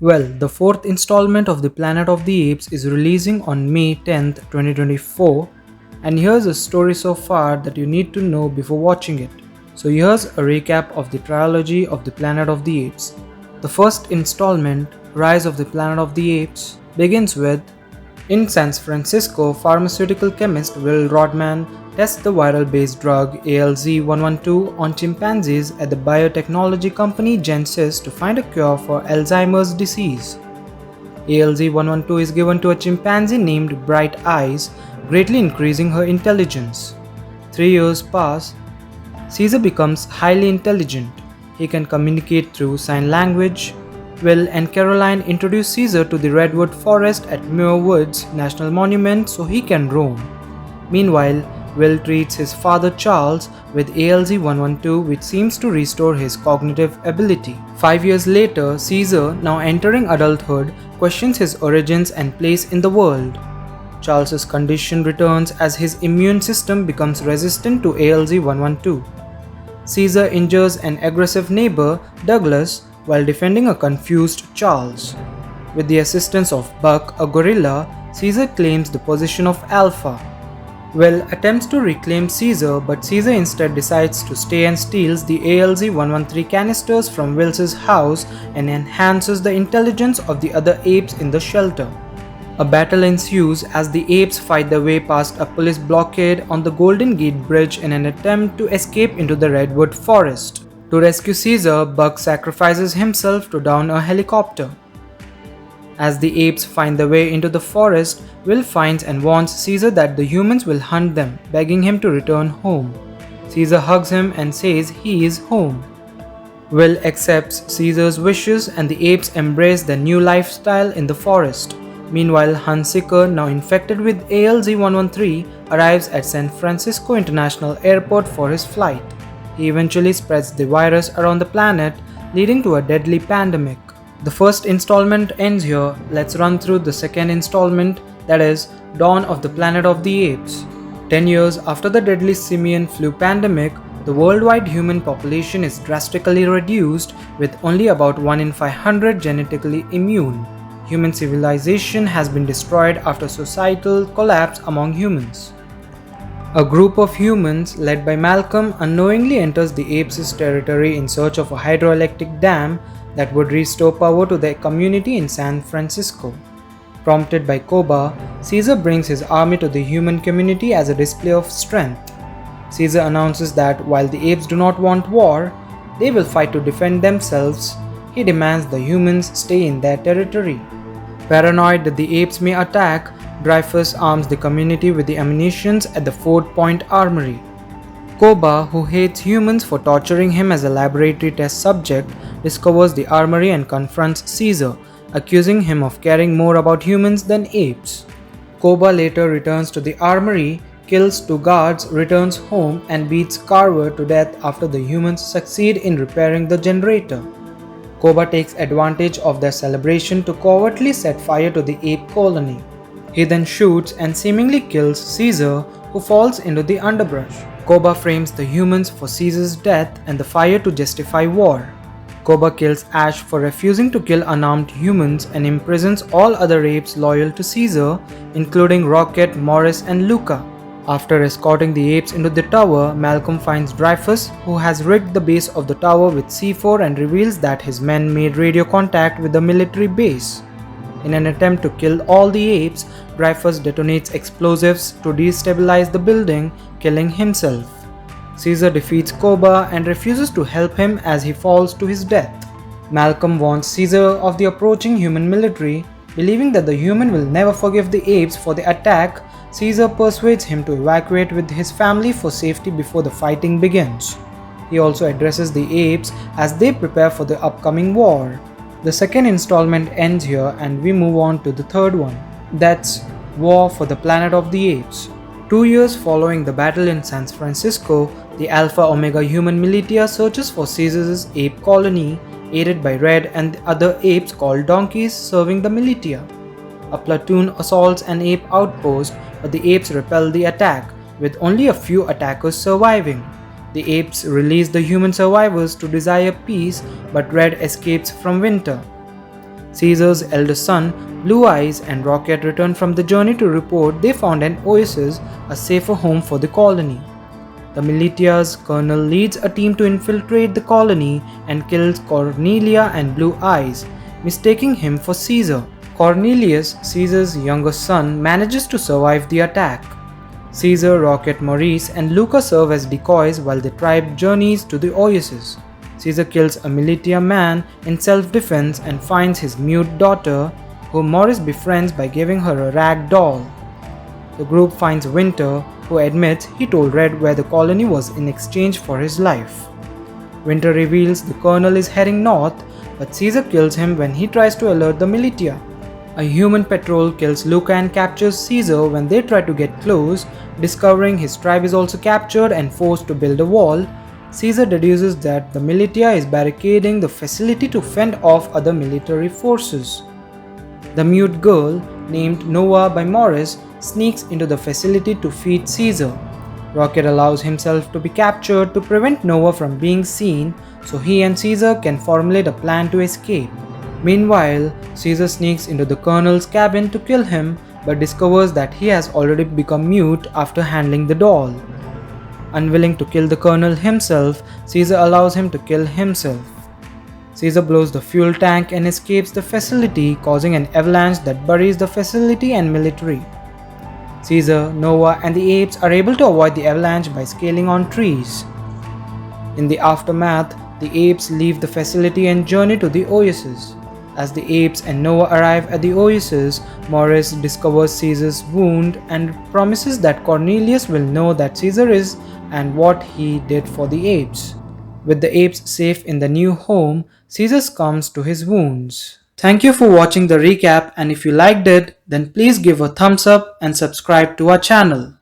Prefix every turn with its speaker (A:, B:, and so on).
A: Well, the fourth installment of the Planet of the Apes is releasing on May 10th, 2024, and here's a story so far that you need to know before watching it. So here's a recap of the trilogy of the Planet of the Apes. The first installment, Rise of the Planet of the Apes, begins with in San Francisco, pharmaceutical chemist Will Rodman tests the viral-based drug ALZ-112 on chimpanzees at the biotechnology company Genesis to find a cure for Alzheimer's disease. ALZ-112 is given to a chimpanzee named Bright Eyes, greatly increasing her intelligence. 3 years pass. Caesar becomes highly intelligent. He can communicate through sign language. Will and Caroline introduce Caesar to the redwood forest at Muir Woods National Monument so he can roam. Meanwhile, Will treats his father Charles with ALZ-112, which seems to restore his cognitive ability. 5 years later, Caesar, now entering adulthood, questions his origins and place in the world. Charles's condition returns as his immune system becomes resistant to ALZ-112. Caesar injures an aggressive neighbor, Douglas, while defending a confused Charles. With the assistance of Buck, a gorilla, Caesar claims the position of Alpha. Will attempts to reclaim Caesar, but Caesar instead decides to stay and steals the ALZ-113 canisters from Will's house and enhances the intelligence of the other apes in the shelter. A battle ensues as the apes fight their way past a police blockade on the Golden Gate Bridge in an attempt to escape into the redwood forest. To rescue Caesar, Buck sacrifices himself to down a helicopter. As the apes find their way into the forest, Will finds and warns Caesar that the humans will hunt them, begging him to return home. Caesar hugs him and says he is home. Will accepts Caesar's wishes and the apes embrace their new lifestyle in the forest. Meanwhile, Hunsicker, now infected with ALZ-113, arrives at San Francisco International Airport for his flight. He eventually spreads the virus around the planet, leading to a deadly pandemic. The first installment ends here. Let's run through the second installment, that is, Dawn of the Planet of the Apes. 10 years after the deadly simian flu pandemic, the worldwide human population is drastically reduced, with only about 1 in 500 genetically immune. Human civilization has been destroyed after societal collapse among humans. A group of humans, led by Malcolm, unknowingly enters the apes' territory in search of a hydroelectric dam that would restore power to the community in San Francisco. Prompted by Koba, Caesar brings his army to the human community as a display of strength. Caesar announces that while the apes do not want war, they will fight to defend themselves. He demands the humans stay in their territory. Paranoid that the apes may attack, Dreyfus arms the community with the ammunitions at the Ford Point Armory. Koba, who hates humans for torturing him as a laboratory test subject, discovers the armory and confronts Caesar, accusing him of caring more about humans than apes. Koba later returns to the armory, kills 2 guards, returns home, and beats Carver to death after the humans succeed in repairing the generator. Koba takes advantage of their celebration to covertly set fire to the ape colony. He then shoots and seemingly kills Caesar, who falls into the underbrush. Koba frames the humans for Caesar's death and the fire to justify war. Koba kills Ash for refusing to kill unarmed humans and imprisons all other apes loyal to Caesar, including Rocket, Morris, and Luca. After escorting the apes into the tower, Malcolm finds Dreyfus, who has rigged the base of the tower with C4 and reveals that his men made radio contact with the military base. In an attempt to kill all the apes, Dreyfus detonates explosives to destabilize the building, killing himself. Caesar defeats Koba and refuses to help him as he falls to his death. Malcolm warns Caesar of the approaching human military. Believing that the human will never forgive the apes for the attack, Caesar persuades him to evacuate with his family for safety before the fighting begins. He also addresses the apes as they prepare for the upcoming war. The second installment ends here and we move on to the third one. That's War for the Planet of the Apes. 2 years following the battle in San Francisco, the Alpha Omega human militia searches for Caesar's ape colony, aided by Red and the other apes called donkeys serving the militia. A platoon assaults an ape outpost, but the apes repel the attack, with only a few attackers surviving. The apes release the human survivors to desire peace, but Red escapes from winter. Caesar's eldest son, Blue Eyes, and Rocket return from the journey to report they found an oasis, a safer home for the colony. The Militia's colonel leads a team to infiltrate the colony and kills Cornelia and Blue Eyes, mistaking him for Caesar. Cornelius, Caesar's younger son, manages to survive the attack. Caesar, Rocket, Maurice, and Luca serve as decoys while the tribe journeys to the oasis. Caesar kills a Militia man in self-defense and finds his mute daughter, whom Maurice befriends by giving her a rag doll. The group finds Winter, who admits he told Red where the colony was in exchange for his life. Winter reveals the colonel is heading north, but Caesar kills him when he tries to alert the Militia. A human patrol kills Luca and captures Caesar when they try to get close. Discovering his tribe is also captured and forced to build a wall, Caesar deduces that the Militia is barricading the facility to fend off other military forces. The mute girl, named Noah by Morris, sneaks into the facility to feed Caesar. Rocket allows himself to be captured to prevent Noah from being seen so he and Caesar can formulate a plan to escape. Meanwhile, Caesar sneaks into the colonel's cabin to kill him but discovers that he has already become mute after handling the doll. Unwilling to kill the colonel himself, Caesar allows him to kill himself. Caesar blows the fuel tank and escapes the facility, causing an avalanche that buries the facility and military. Caesar, Noah, and the apes are able to avoid the avalanche by scaling on trees. In the aftermath, the apes leave the facility and journey to the oasis. As the apes and Noah arrive at the oasis, Morris discovers Caesar's wound and promises that Cornelius will know that Caesar is and what he did for the apes. With the apes safe in the new home, Caesar succumbs to his wounds. Thank you for watching the recap, and if you liked it, then please give a thumbs up and subscribe to our channel.